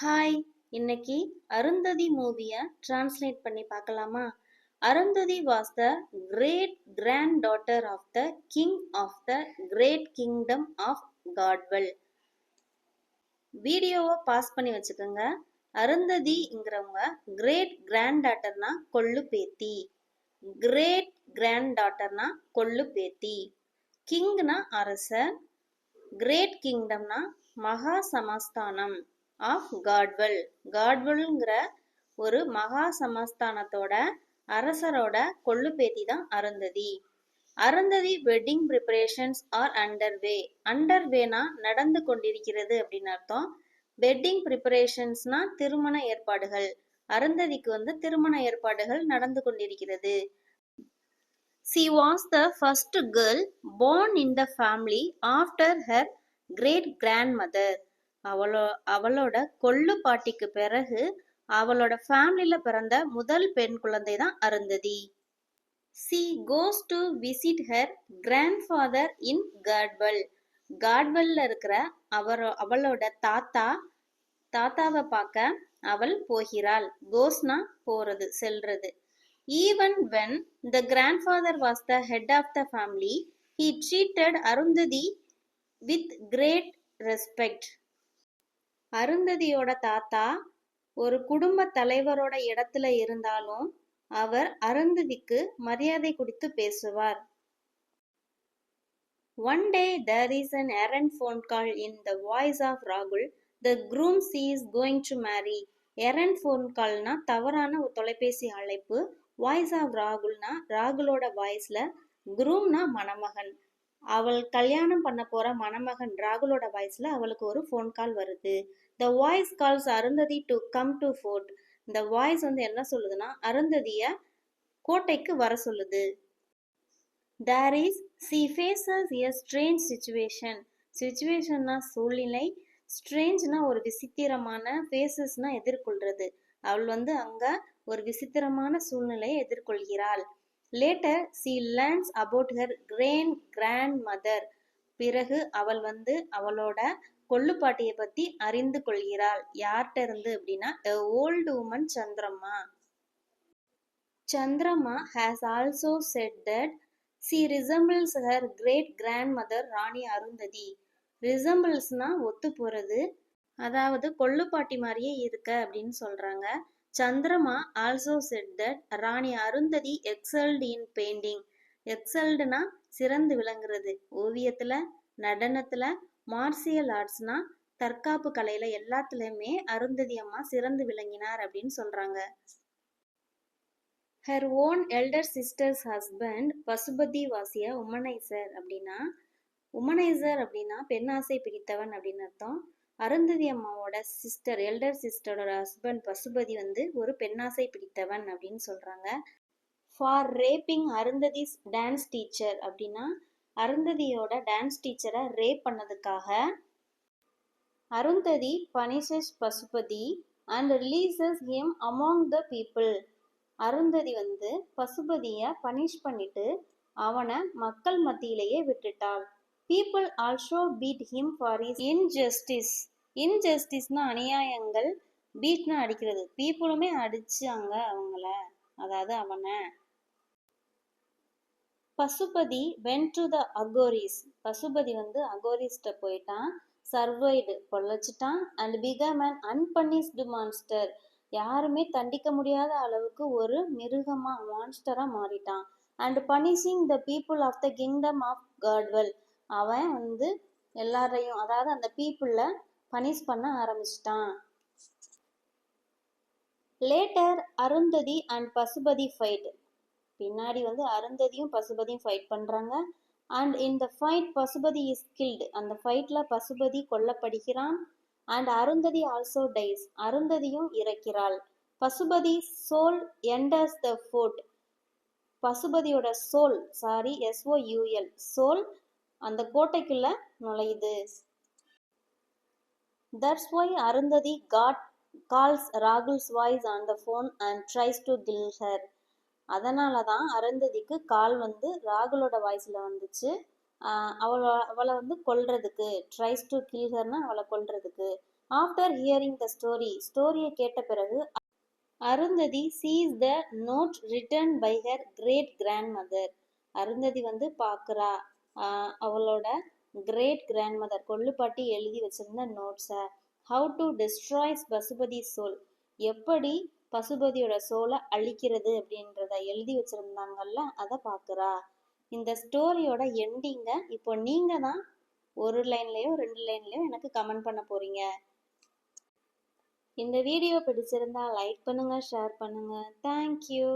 Hi, இன்னைக்கு அருந்ததி மூவியை translate பண்ணி பார்க்கலாமா? Arundhati was the great grand daughter of the king of the great kingdom of Gadwal. வீடியோவை பாஸ் பண்ணி வச்சுக்கோங்க. அருந்ததிங்கிறவங்க கிரேட் கிராண்ட் டாட்டர்னா கொள்ளு பேத்தி, கிரேட் கிராண்ட் டாட்டர்னா கொள்ளு பேத்தி, கிங்னா அரசர், கிரேட் கிங்டம்னா மகா சமஸ்தானம் ஆஃப் காட்வெல். காட்வெல்ங்கிற ஒரு மகா சமஸ்தானத்தோட அரசரோட கொள்ளு பேத்தி தான் Arundhati. Arundhati wedding preparations are underway. அண்டர்வேனா நடந்து கொண்டிருக்கிறது அப்படின்னு அர்த்தம். வெட்டிங் ப்ரிப்பரேஷன்ஸ்னா திருமண ஏற்பாடுகள். அருந்ததிக்கு திருமண ஏற்பாடுகள் நடந்து கொண்டிருக்கிறது. She was the first girl born in the family after her great grandmother. அவளோட கொள்ளு பாட்டிக்கு பிறகு அவளோட ஃபேமிலியில பிறந்த முதல் பெண் குழந்தை தான் Arundhati. She goes to visit her grandfather in Gadwell. காட்வெல்ல இருக்கிற அவளோட தாத்தாவை பார்க்க அவள் போகிறாள். கோஸ்னா போறது, செல்றது. Even when the grandfather was the head of the family, he treated Arundhati with great respect. அருந்ததியோட தாத்தா ஒரு குடும்ப தலைவரோட இடத்துல இருந்தாலும் அவர் அருந்ததிக்கு மரியாதை கொடுத்து பேசுவார். One day there is an errand phone call in the voice of Rahul. The groom she is going to marry. errand phone callனா தவறான ஒரு தொலைபேசி அழைப்பு. வாய்ஸ் ஆஃப் ராகுல்னா ராகுலோட வாய்ஸ்ல, குரூம்னா மணமகன். அவள் கல்யாணம் பண்ண போற மணமகன் ராகுலோட வாய்ஸ்ல அவளுக்கு ஒரு ஃபோன் கால் வருது. The voice calls Arundhati to come to fort. இந்த வாய்ஸ் என்ன சொல்லுதுன்னா அருந்ததிய கோட்டைக்கு வர சொல்லுது. There is she faces a strange situation. சிச்சுவேஷன்னா சூழ்நிலை, ஸ்ட்ரேஞ்ச்னா ஒரு விசித்திரமான, ஃபேஸஸ்னா எதிர்கொள்றது. அவள் அங்க ஒரு விசித்திரமான சூழ்நிலையை எதிர்கொள்கிறாள். Later she learns about her great grandmother. பிறகு அவள் அவளோட கொள்ளுப்பாட்டியை பத்தி அறிந்து கொள்கிறாள். யார்கிட்ட இருந்து அப்படின்னா a old woman Chandramma. Chandramma has also said that she resembles her great grandmother ராணி அருந்ததி. ரிசம்பிள்ஸ்னா ஒத்து போறது, அதாவது கொள்ளுப்பாட்டி மாதிரியே இருக்க அப்படின்னு சொல்றாங்க. Chandrama also said that Rani Arundhati excelled in painting. எக்ஸல்டுனா சிறந்து விளங்குறது, ஓவியத்துல, நடனத்துல, மார்சியல் ஆர்ட்ஸ்னா தற்காப்பு கலையில, எல்லாத்துலயுமே அருந்ததி அம்மா சிறந்து விளங்கினார் அப்படின்னு சொல்றாங்க. Her own elder sister's husband Pasupathi was a womanizer. அப்படின்னா உமனைசர் அப்படின்னா பெண்ணாசை பிடித்தவன் அப்படின்னு அர்த்தம். அருந்ததி அம்மாவோட சிஸ்டர், எல்டர் சிஸ்டரோட ஹஸ்பண்ட் பசுபதி ஒரு பெண்ணாசை பிடித்தவன் அப்படின்னு சொல்றாங்க. For raping Arundhati's dance teacher. அப்படின்னா அருந்ததியோட டான்ஸ் டீச்சரை ரேப் பண்ணதுக்காக Arundhati punishes Pasupathi and releases him among the people. Arundhati பசுபதியை பனிஷ் பண்ணிட்டு அவனை மக்கள் மத்தியிலேயே விட்டுட்டாள். People also beat him for his injustice. இன்ஜஸ்டிஸ்னா அநியாயங்கள், பீட்னா அடிக்கிறது. பீப்புளுமே அடிச்சாங்க அவங்கள, அதாவது அவனை. Pasupathi went to the Aghoris. Pasupathi அகோரிஸ்ட போயிட்டான். சர்வைடு பொழைச்சிட்டான். And became an unpunished monster. யாருமே தண்டிக்க முடியாத அளவுக்கு ஒரு மிருகமா, மான்ஸ்டரா மாறிட்டான். And punishing the people of the kingdom of Gadwell. அவன் எல்லாரையும், அதாவது அந்த பீப்புள பனிஷ் பண்ண ஆரம்பிச்சிட்டான். Later Arundhati and Pasupathi fight. பின்னாடி அருந்ததியும் பசுபதியும் ஃபைட் பண்றாங்க. And in the fight Pasupathi is killed. அந்த ஃபைட்ல பசுபதி கொல்லப்படுகிறான். And Arundhati also dies. அருந்ததியும் இறக்கிறாள். Pasupathi soul enters the fort. பசுபதியோட சோல், SOUL, சோல் அந்த கோட்டைக்குள்ள நுழையுது. That's why Arundhati calls Rahul's voice on the phone and tries to kill her. அதனால தான் அருந்ததிக்கு கால் ராகுலோட வாய்ஸ்ல வந்துச்சு. அவளை கொல்றதுக்கு, tries to kill herனா அவளை கொல்றதுக்கு. ஆஃப்டர் ஹியரிங் த ஸ்டோரியை கேட்ட பிறகு Arundhati sees the note written by her great grand mother. Arundhati வந்து பார்க்குறா அவளோட கிரேட் கிராண்ட் மதர் கொள்ளுப்பாட்டி எழுதி வச்சிருந்த நோட்ஸை. How to destroys Pasupathi soul, எப்படி பசுபதியோட சோலை அழிக்கிறது அப்படின்றத எழுதி வச்சிருந்தாங்கல்ல, அதை பார்க்குறா. இந்த ஸ்டோரியோட எண்டிங்கை இப்போ நீங்க தான் ஒரு லைன்லயோ 2 லைன்லயோ எனக்கு கமெண்ட் பண்ண போறீங்க. இந்த வீடியோ பிடிச்சிருந்தா லைக் பண்ணுங்க, ஷேர் பண்ணுங்க. தேங்க்யூ.